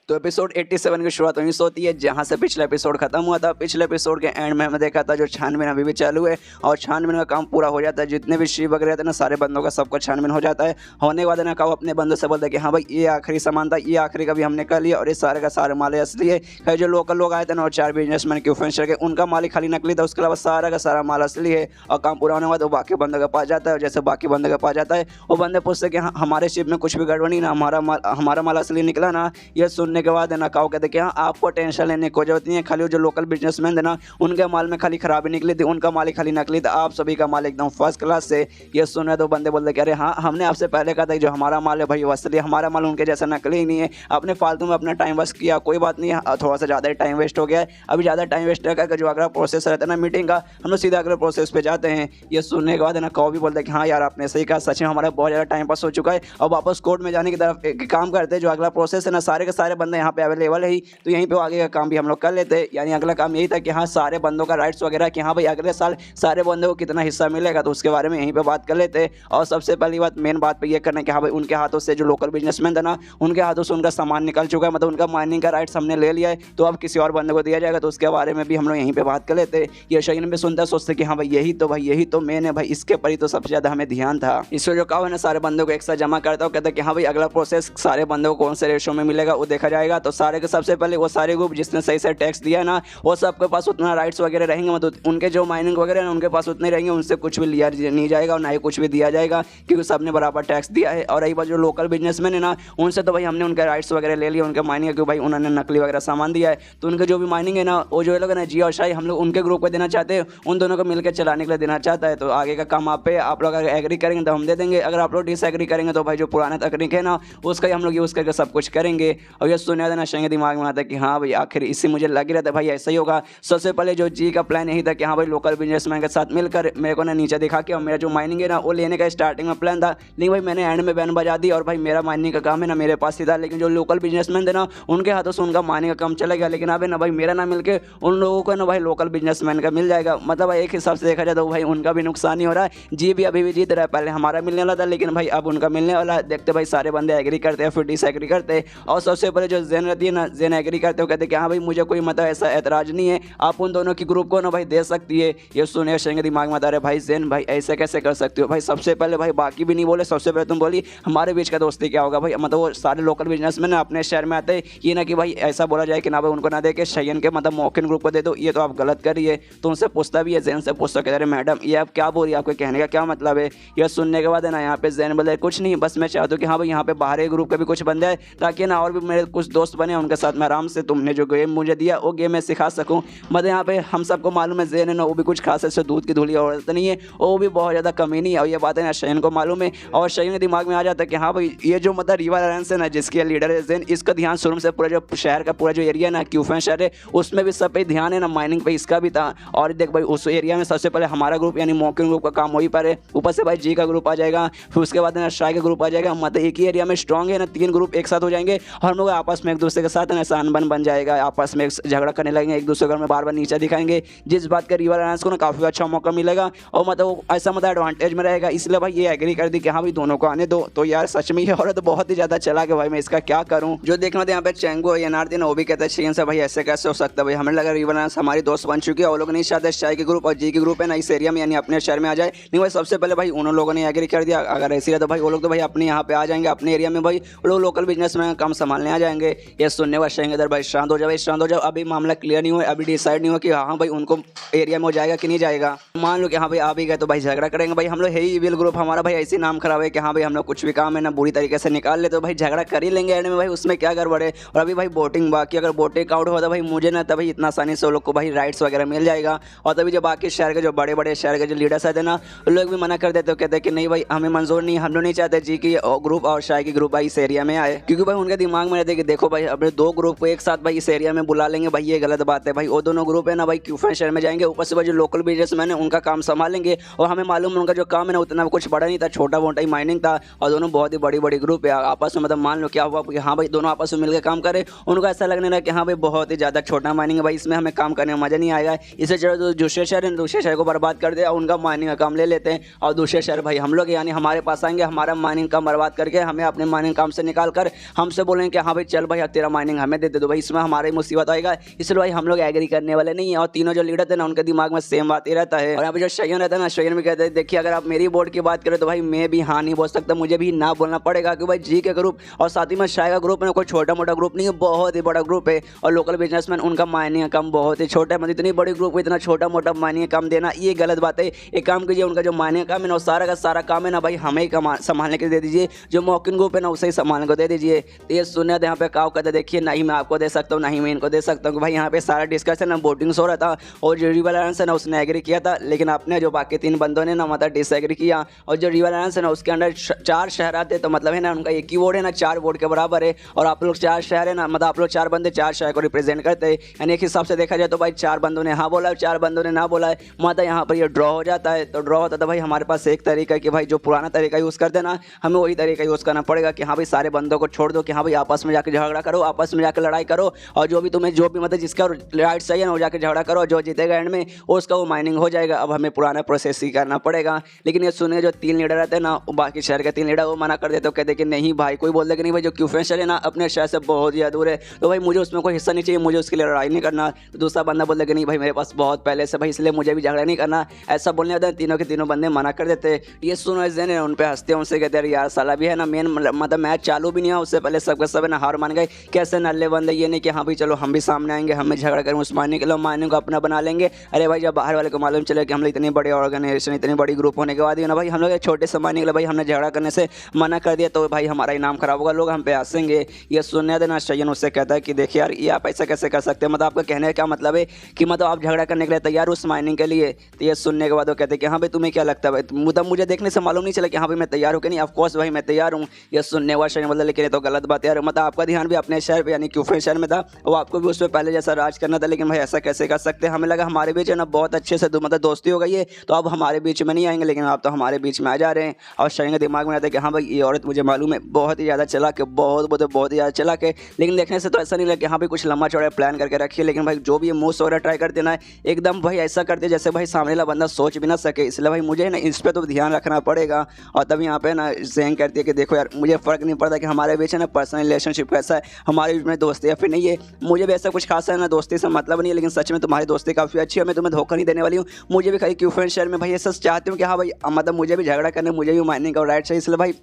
तो एपिसोड 87 की शुरुआत वहीं से होती है जहां से पिछला एपिसोड खत्म हुआ था। पिछले एपिसोड के एंड में हमने देखा था जो छानबीन अभी भी चालू है और छानबीन का काम पूरा हो जाता है। जितने भी शिप वगैरह थे ना सारे बंदों का सबका छानबीन हो जाता है। होने के बाद ना कहा अपने बंदों से बोलते हैं कि हाँ भाई ये आखिरी सामान था, ये आखिरी का भी हमने कर लिया और ये सारे का सारे माल असली है। खैर जो लोकल लोग आए थे ना और 4 बिजनेसमैन के इन्फ्लुएंसर के उनका माल ही खाली नकली था, उसके अलावा सारा का सारा माल असली है। और काम पूरा होने के बाद वो बाकी बंदों के पास जाता है और जैसे बाकी बंदों के पास जाता है वो बंदे पूछते कि हाँ हमारे शिप में कुछ भी गड़बड़ नहीं ना, हमारा माल असली निकला ना। ये सुनने के बाद है ना काऊ कहते कि हाँ आपको टेंशन लेने की जरूरत नहीं है, खाली जो लोकल बिजनेसमैन थे ना उनके माल में खाली खराबी निकली थी, उनका माल ही खाली नकली था, आप सभी का माल एकदम फर्स्ट क्लास से। ये सुने तो बंदे बोलते कि अरे हाँ हमने आपसे पहले कहा था कि जो हमारा माल है भाई वो असली, हमारा माल उनके जैसा नकली ही नहीं है। आपने फालतू में अपना टाइम वेस्ट किया, कोई बात नहीं है, थोड़ा सा ज़्यादा ही टाइम वेस्ट हो गया है। अभी ज़्यादा टाइम वेस्ट करके जो अगला प्रोसेस रहता है ना मीटिंग का, हम लोग सीधा अगले प्रोसेस पे जाते हैं। ये सुनने के बाद है ना कौ भी बोलते हैं कि हाँ यार आपने सही कहा, सच में हमारा बहुत ज़्यादा टाइम पास हो चुका है। अब वापस कोर्ट में जाने की तरफ एक काम करते हैं, जो अगला प्रोसेस है ना सारे के सारे बंदे यहाँ पे अवेलेबल है ही, तो यहीं पे आगे का काम भी हम लोग कर लेते हैं। यानी अगला काम यही था कि हाँ सारे बंदों का राइट्स वगैरह कि हाँ भाई अगले साल सारे बंदों को कितना हिस्सा मिलेगा, तो उसके बारे में यहीं पे बात कर लेते हैं। और सबसे पहली बात मेन बात पे ये करना कि हाँ भाई उनके हाथों से जो लोकल बिजनेसमैन था ना उनके हाथों से उनका सामान निकल चुका है, मतलब उनका माइनिंग का राइट्स हमने ले लिया है, तो अब किसी और बंदे को दिया जाएगा, तो उसके बारे में भी हम लोग यहीं पे बात कर लेते हैं। ये शहीन भी सुनता सोचते कि हाँ भाई यही तो मेन है भाई, इसके पर ही तो सबसे ज़्यादा हमें ध्यान था। इसको जो कहा है ना सारे बंदों को एक साथ जमा करता हूँ, कहता है कि हाँ भाई अगला प्रोसेस सारे बंदों को कौन से रेशो में मिलेगा वो देखा जाएगा। तो सारे के सबसे पहले वो सारे ग्रुप जिसने सही से टैक्स दिया है ना वो सबके पास उतना राइट्स वगैरह रहेंगे, मतलब उनके जो माइनिंग वगैरह है उनके पास उतने रहेंगे, उनसे कुछ भी लिया नहीं जाएगा और ना ही कुछ भी दिया जाएगा क्योंकि सबने बराबर टैक्स दिया है। और रही बात जो लोकल बिजनेसमैन है ना उनसे तो भाई हमने उनके राइट्स वगैरह ले लिए, उनके माइनिंग क्योंकि भाई उन्होंने नकली वगैरह सामान दिया है, तो उनके जो भी माइनिंग है ना वो जो लोग है ना जिया और शाही हम लोग उनके ग्रुप को देना चाहते हैं, उन दोनों को मिलकर चलाने के लिए देना चाहता है। तो आगे का काम आप पे आप लोग अगर एग्री करेंगे तो हम दे देंगे, अगर आप लोग डिसएग्री करेंगे तो भाई जो पुराना तकनीक है ना उसका ही हम लोग यूज़ करके सब कुछ करेंगे। और ये सुनने देना चाहिए दिमाग में आता है कि हाँ भाई आखिर इससे मुझे लग रहा था भाई ऐसा ही होगा। सबसे पहले जो जी का प्लान यही था कि हाँ भाई लोकल बिजनेसमैन के साथ मिलकर मेरे को ना नीचे दिखा के और मेरा जो माइनिंग है ना वो लेने का स्टार्टिंग में प्लान था, लेकिन भाई मैंने एंड में बैन बजा दी और भाई मेरा माइनिंग का काम है ना मेरे पास ही था, लेकिन जो लोकल बिजनेसमैन थे ना उनके हाथों से उनका माइनिंग का काम चला गया। लेकिन अब ना भाई मेरा ना मिलके उन लोगों को ना भाई लोकल बिजनेसमैन का मिल जाएगा, मतलब एक हिसाब से देखा जाए तो भाई उनका भी नुकसान ही हो रहा है। जी भी अभी भी जीत रहा है, पहले हमारा मिलने वाला था लेकिन भाई अब उनका मिलने वाला है। देखते भाई सारे बंदे एग्री करते हैं फिर डिसएग्री करते हैं। और सबसे पहले जो जेन रहती है ना जेन एग्री करते हो, कहते हैं कि हाँ भाई मुझे कोई मतलब ऐसा ऐतराज नहीं है, आप उन दोनों की ग्रुप को ना भाई दे सकती है। ये सुने शेंगे दिमाग में आता है भाई जेन भाई ऐसे कैसे कर सकते हो भाई, सबसे पहले भाई बाकी भी नहीं बोले, सबसे पहले तुम बोली हमारे बीच का दोस्ती क्या होगा भाई, मतलब वो सारे लोकल बिजनेसमैन अपने शहर में आते हैं, ये ना कि भाई ऐसा बोला जाए कि ना भाई उनको ना दे के शयन के मतलब मौकिन ग्रुप को दे दो, ये तो आप गलत करिए। तो उनसे पूछता भी है जैन से पूछता कहते हैं मैडम ये आप क्या बोल रही है, आपके कहने का क्या मतलब है। यह सुनने के बाद है ना यहाँ पे जैन बोले कुछ नहीं, बस मैं चाहता हूँ कि हाँ भाई यहाँ पे बाहर एक ग्रुप के भी कुछ बंदे हैं ताकि ना और भी मेरे कुछ दोस्त बने, उनके साथ मैं आराम से तुमने जो गेम मुझे दिया वो गेम मैं सिखा सकूँ। मतलब यहाँ पे हम सबको मालूम है जैन है ना वो भी कुछ खास ऐसे दूध की धूली औरत नहीं है, वो भी बहुत ज़्यादा कमी नहीं है, और ये बात है ना शयन को मालूम है। और शयन के दिमाग में आ जाता है कि हाँ भाई ये जो मतलब रिवर अलायंस है ना जिसके लीडर है जैन, इसका ध्यान शुरू से पूरा जो शहर का पूरा जो एरिया ना क्यूफेन शहर है उसमें भी सब पे ध्यान है ना, माइनिंग पे इसका भी था। और देख भाई उस एरिया में सबसे पहले हमारा ग्रुप यानी मॉकिंग ग्रुप का काम वही पर है, ऊपर से भाई जी का ग्रुप आ जाएगा, फिर उसके बाद ना शाही का ग्रुप आ जाएगा, मतलब एक ही एरिया में स्ट्रॉन्ग है ना 3 ग्रुप एक साथ हो जाएंगे और हम लोग आपस में एक दूसरे के साथ ना सानबन बन जाएगा, आपस में झगड़ा करने लगेंगे, एक दूसरे को में बार बार नीचे दिखाएंगे, जिस बात का रिवर अलायंस को ना काफ़ी अच्छा मौका मिलेगा और मतलब ऐसा मतलब एडवांटेज में रहेगा। इसलिए भाई ये एग्री कर दी कि हाँ भाई दोनों को आने दो। तो यार सच में ये हो रहा तो बहुत ही ज़्यादा चला कि भाई मैं इसका क्या करूँ। जो देखना था यहाँ पे चेंगो या नार्दी ना वो भी कहते हैं शेन से भाई ऐसे कैसे हो सकता है भाई, हमें लगा रिवर अलायंस हमारी दोस्त बन चुकी है, वो लोग नहीं चाहते शाही के ग्रुप और जी के ग्रुप है ना इस एरिया में यानी अपने शहर में आ जाए। नहीं भाई सबसे पहले भाई उन लोगों ने एग्री कर दिया, अगर ऐसी है तो भाई वो लोग तो भाई अपने यहाँ पे आ जाएंगे, अपने एरिया में भाई वो लोग लोकल बिजनेस में काम संभालने आ जाएंगे। ये सुनने वाले शेंगे इधर भाई शांत हो जाए, शांत हो जाओ, अभी मामला क्लियर नहीं हुआ, अभी डिसाइड नहीं हुआ कि हाँ भाई उनको एरिया में हो जाएगा कि नहीं जाएगा। मान लो कि हाँ भाई आ भी गए तो भाई झगड़ा करेंगे, भाई हम लोग है ही विल ग्रुप, हमारा भाई ऐसी नाम खराब है कि हाँ भाई हम लोग कुछ भी काम है ना बुरी तरीके से निकाल ले तो भाई झगड़ा कर ही लेंगे एंड में, भाई उसमें क्या गड़बड़ है। और अभी भाई वोटिंग बाकी, अगर वोटिंग आउट होता भाई मुझे ना तभी इतना आसानी से वो लोग को भाई राइट्स वगैरह मिल जाएगा। और तभी जो बाकी शहर के जो बड़े बड़े शहर के जो लीडर्स आते ना वो लोग भी मना कर देते, कहते हैं कि नहीं भाई हमें मंजूर नहीं, हम लोग नहीं चाहते जी की ग्रुप और शाही की ग्रुप भाई इस एरिया में आए, क्योंकि भाई उनके दिमाग में रहते कि देखो भाई अपने 2 ग्रुप को एक साथ भाई इस एरिया में बुला लेंगे, भाई ये गलत बात है। भाई वो दोनों ग्रुप है ना भाई क्यूफेन शहर में जाएंगे, ऊपर से भाई जो लोकल बिजनेसमैन है उनका काम संभालेंगे, और हमें मालूम है उनका जो काम है ना उतना कुछ बड़ा नहीं था, छोटा मोटा ही माइनिंग था, और दोनों बहुत ही बड़ी बड़ी ग्रुप है आपस में। मतलब मान लो क्या हुआ कि हाँ भाई दोनों आपस में मिलकर काम करे, उनको ऐसा लगने लगा कि हाँ भाई बहुत ही ज़्यादा छोटा माइनिंग है भाई, इसमें हमें काम करने में मज़ा नहीं आएगा, इसे चलो दूसरे शहर है दूसरे शहर को बर्बाद कर दे और उनका माइनिंग का काम ले लेते हैं, और दूसरे शहर भाई हम लोग यानी हमारे पास आएंगे, हमारा माइनिंग काम बर्बाद करके हमें अपने माइनिंग काम से निकाल कर हमसे बोलेंगे कि हाँ भाई चल भाई तेरा माइनिंग हमें दे दे दो भाई, इसमें हमारी मुसीबत आएगा, इसलिए भाई हम लोग एग्री करने वाले नहीं है। और तीनों जो लीडर थे ना उनके दिमाग में सेम बात ही रहता है। और यहाँ पे जो शयन रहता है ना, शयन भी कहते हैं देखिए अगर आप मेरी बोर्ड की बात करें तो भाई मैं भी हाँ नहीं बोल सकता, मुझे भी ना बोलना पड़ेगा क्योंकि भाई जी के ग्रुप और साथ ही में शाय का ग्रुप है, कोई छोटा मोटा ग्रुप नहीं है, बहुत ही बड़ा ग्रुप है। और लोकल बिजनेसमैन उनका माइनिंग कम बहुत ही छोटा है, मतलब इतनी बड़ी ग्रुप को इतना छोटा मोटा माइनिंग कम देना ये गलत बात है। एक काम कीजिए, उनका जो माइनिंग काम है ना सारा का सारा काम है ना भाई हमें ही संभालने के दे दीजिए, जो मॉकिन ग्रुप है ना उसे ही संभालने को दे दीजिए। तो ये सुनने यहाँ पे काव कहते देखिए नहीं मैं आपको दे सकता हूँ, नहीं मैं इनको दे सकता हूँ। भाई यहाँ पे सारा डिस्कशन ना वोटिंग हो रहा था और जो रिवर है ना उसने एग्री किया था, लेकिन अपने जो बाकी 3 बंदों ने ना मतलब डिसएग्री किया। और जो रिवर है ना उसके अंदर 4 शहर आते, तो मतलब है ना उनका एक ही वोट है ना 4 वोट के बराबर है। और आप लोग 4 शहर है ना, मतलब आप लोग 4 बंदे 4 शहर को रिप्रेजेंट करते हैं, यानी एक हिसाब से देखा जाए तो भाई 4 बंदों ने हाँ बोला, 4 बंदों ने ना बोला है, मतलब यहाँ पर ये ड्रॉ हो जाता है। तो ड्रॉ होता था भाई हमारे पास एक तरीका है कि भाई जो पुराना तरीका यूज़ करते ना हमें वही तरीका यूज़ करना पड़ेगा कि हाँ भाई सारे बंदों को छोड़ दो, कि हाँ भाई आपस में जाकर झगड़ा करो, आपस में जाकर लड़ाई करो, और जो भी तुम्हें जो भी मतलब जिसका राइट सही है ना वो जाकर झगड़ा करो, जो जीतेगा एंड में उसका वो माइनिंग हो जाएगा। अब हमें पुराना प्रोसेस ही करना पड़ेगा। लेकिन ये सुने जो 3 लीडर रहते हैं ना, बाकी शहर के 3 लीडर वो मना कर देते, तो कहते कि नहीं भाई, कोई बोलते कि नहीं भाई जो क्यूफेन शहर है ना अपने शहर से बहुत ही दूर है, तो भाई मुझे उसमें कोई हिस्सा नहीं चाहिए, मुझे उसके लिए लड़ाई नहीं करना। तो दूसरा बंदा बोलता कि नहीं भाई मेरे पास बहुत पहले से भाई, इसलिए मुझे भी झगड़ा नहीं करना। ऐसा बोलने होता है, तीनों के तीनों बंदे मना कर देते। ये सुनो इस दिन उन पर हंसते हैं, उनसे कहते यार साला भी है ना मेन मतलब मैच चालू भी नहीं हुआ उससे पहले सबके सब है ना हार मान गए। कैसे नल्ले बंदे, ये नहीं कि हाँ भाई चलो हम भी सामने आएंगे, हमें झगड़ा करें उस मायने के लिए, मायने को अपना बना लेंगे। अरे भाई जब बाहर वाले को मालूम चले कि हम लोग इतनी बड़ी ऑर्गेनाइजेशन इतनी बड़ी ग्रुप होने के बाद ना भाई हम लोग छोटे से मायने के लिए भाई हमने झगड़ा करने से मना कर दिया, तो भाई हमारा ही नाम खराब होगा, लोग हम पे हंसेंगे। ये सुनने देना शयन उससे कहता है कि देखिए यार ये आप ऐसा कैसे कर सकते हैं, मतलब आपका कहने का क्या मतलब है कि मतलब आप झगड़ा करने के लिए तैयार उस माइनिंग के लिए। तो ये सुनने के बाद वो कहते हैं कि हाँ भाई तुम्हें क्या लगता है भाई, मतलब मुझे देखने से मालूम नहीं चला कि हाँ भाई मैं तैयार हूँ कि नहीं, ऑफकोर्स भाई मैं तैयार हूँ। ये सुनने वाला शयन मतलब लेकिन ये तो गलत बात यार, मतलब आपका ध्यान भी अपने शहर पे यानी क्यूफे शहर में था, वो आपको भी उस पर पहले जैसा राज करना था, लेकिन भाई ऐसा कैसे कर सकते हैं। हमें लगा हमारे बीच है ना बहुत अच्छे से मतलब दोस्ती हो गई है, तो अब हमारे बीच में नहीं आएंगे, लेकिन आप तो हमारे बीच में आ जा रहे हैं। और शयन के दिमाग में आता है कि हाँ भाई ये औरत मुझे मालूम है बहुत ही ज़्यादा चला के, बहुत ही ज़्यादा चला के, लेकिन देखने से तो ऐसा नहीं लगा कि हाँ भाई कुछ लंबा चौड़ा प्लान करके रखिए। लेकिन भाई जो भी मूव्स वगैरह ट्राई करते ना एकदम भाई ऐसा करते जैसे भाई सामने वाला बंदा सोच भी ना सके, इसलिए भाई मुझे ना इस पर तो ध्यान रखना पड़ेगा। और तब यहाँ पे ना जैन कहती है कि देखो यार मुझे फ़र्क नहीं पड़ता कि हमारे बीच है ना पर्सनल रिलेशनशिप कैसा है, हमारे बीच में दोस्ती या फिर नहीं है, मुझे भी ऐसा कुछ खासा है ना दोस्ती से मतलब नहीं है, लेकिन सच में तुम्हारी दोस्ती काफ़ी अच्छी है, मैं तुम्हें धोखा नहीं देने वाली हूँ। मुझे भी खाली क्यूफेन शहर में भाई ये सच चाहती हूँ कि हाँ भाई मतलब मुझे भी झगड़ा करने, मुझे भी माइनिंग का राइट चाहिए, इसलिए भाई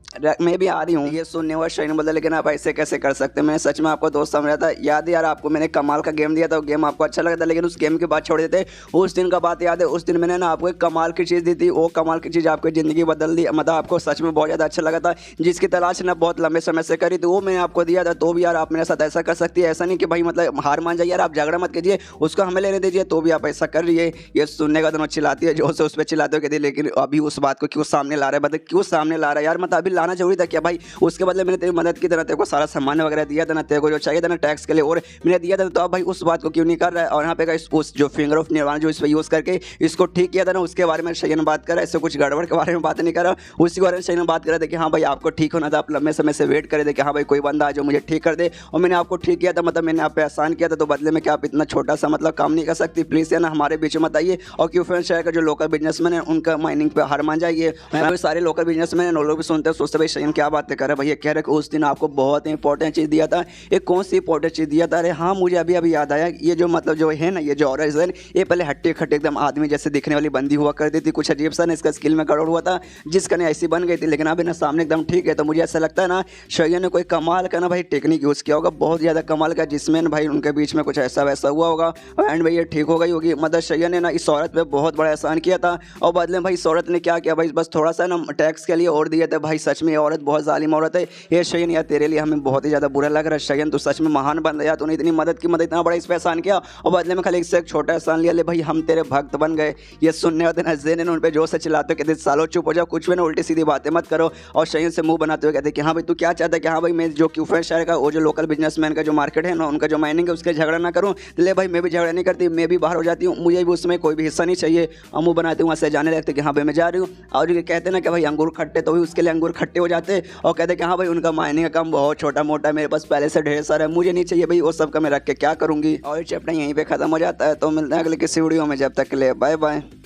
मैं भी आ रही हूँ। ये सुनने वाला शयन बोला लेकिन आप ऐसे कैसे कर सकते हैं, मैं सच में आपको दोस्त समझ रहा था। याद है यार आपको मैंने कमाल का गेम दिया था, वो गेम आपको अच्छा लगा था, लेकिन उस गेम के बाद छोड़ देते। उस दिन का बात याद है, उस दिन मैंने ना आपको एक कमाल की चीज़ दी थी, वो कमाल की चीज़ आपकी ज़िंदगी बदल दी, मतलब आपको सच में बहुत ज़्यादा अच्छा लगा था, जिसकी तलाश ना बहुत लंबे समय से करी थी, वो मैंने आपको दिया था। तो भी यार आप मेरे साथ ऐसा कर सकती है, ऐसा नहीं कि भाई मतलब हार मान जाइए यार, आप झगड़ा मत कीजिए, उसको हमें लेने दीजिए, तो भी आप ऐसा कर रही है। ये सुनने का दोनों चिल्लाती है, जो से उस पर चिल्लाते हो कहती है लेकिन अभी उस बात को क्यों सामने ला रहा है, मतलब क्यों सामने ला रहा है यार, मतलब अभी लाना जरूरी था क्या भाई, उसके बदले मैंने तेरी मदद की, तेरे को सारा सामान वगैरह दिया था ना, तेरे को जो चाहिए था ना टैक्स के लिए और मैंने दिया था, तो अब भाई उस बात को क्यों नहीं कर रहा है। और यहाँ पे उस जो फिंगर ऑफ निर्वाण जो इस पर यूज़ करके इसको ठीक किया था ना, उसके बारे में शयन बात कर रहा है, इससे कुछ गड़बड़ के बारे में बात नहीं कर रहा, उसी के बारे में शयन बात कर रहे थे कि हाँ भाई आपको ठीक होना था, आप लंबे समय से वेट करे थे कि हाँ भाई कोई बंदा जो मुझे ठीक कर दे, और मैंने आपको ठीक किया था, मतलब मैंने आप पे एहसान किया था, तो बदले में क्या आप इतना छोटा सा मतलब काम नहीं कर सकती, प्लीज़ है ना हमारे बीच में बताइए। और क्यूफेन शहर का जो लोकल बिजनेसमैन है उनका माइनिंग पे हार मान जाइए। मैं सारे लोकल बिजनेसमैन है लोग भी सुनते हैं, सोचते भाई शयन क्या बातें कर रहे भैया, कह रहे कि उस दिन आपको बहुत इंपॉर्टेंट चीज़ दिया था। एक कौन सी इंपॉर्टेंट चीज़ दिया था? अरे हाँ मुझे अभी अभी याद आया, ये जो मतलब जो है ना ये जो औरत है ये पहले हट्टे खट्टे एकदम आदमी जैसे दिखने वाली बंदी हुआ करती थी, कुछ अजीब सा ना इसका स्किल में गड़बड़ हुआ था, जिसका ने ऐसी बन गई थी, लेकिन अभी ना सामने एकदम ठीक है। तो मुझे ऐसा लगता है ना शयन ने कोई कमाल का ना भाई टेक्निक यूज़ किया होगा, बहुत ज़्यादा कमाल का, जिसमें भाई उनके बीच में कुछ ऐसा वैसा हुआ होगा एंड भाई ये ठीक हो गई होगी। मतलब शयन ने ना इस औरत पे बहुत बड़ा एहसान किया था, और बदले में भाई इस औरत ने क्या किया भाई, बस थोड़ा सा ना टैक्स के लिए और दिए थे। भाई सच में ये औरत बहुत जालिम औरत है। ये शयन यार तेरे लिए हमें बहुत ही ज़्यादा बुरा लग रहा है शयन, तो सच में महान बंदा यार, तूने इतनी मदद की, मतलब इतना बड़ा इस पर एहसान किया और बदले में खाली इससे एक छोटा एहसान लिया, ले भाई हम तेरे भक्त बन गए। ये सुनने वाले नजर ने उन पर जोर से चिल्लाते कहते सालों चुप हो जाओ, कुछ भी ना उल्टी सीधी बातें मत करो। और शयन से मुंह बनाते हुए कहते कि हाँ भाई तू क्या चाहता है कि हाँ भाई मैं जो क्यूफेन शहर का वो जो लोकल बिजनेसमैन का जो मार्केट है ना उनका जो माइनिंग है उसके झगड़ा ना करूँ, ले भाई मैं भी झगड़ा नहीं करती, मैं भी बाहर हो जाती हूँ, मुझे भी उसमें कोई भी हिस्सा नहीं चाहिए। और मुँह बनाते हुए वहाँ से जाने लगते कि हाँ भाई मैं जा रही हूँ। और ये कहते ना कि भाई अंगूर खट्टे, तो भी उसके लिए अंगूर खट्टे हो जाते और कहते कि हाँ भाई उनका माइनिंग का काम बहुत छोटा मोटा, मेरे पास पहले से ढेर सारा है, मुझे नहीं चाहिए भाई वो सब का मैं रख के क्या करूँगी। और ये चैप्टर यहीं पे खत्म हो जाता है। तो मिलते हैं अगले किसी वीडियो में, जब तक के लिए बाय बाय।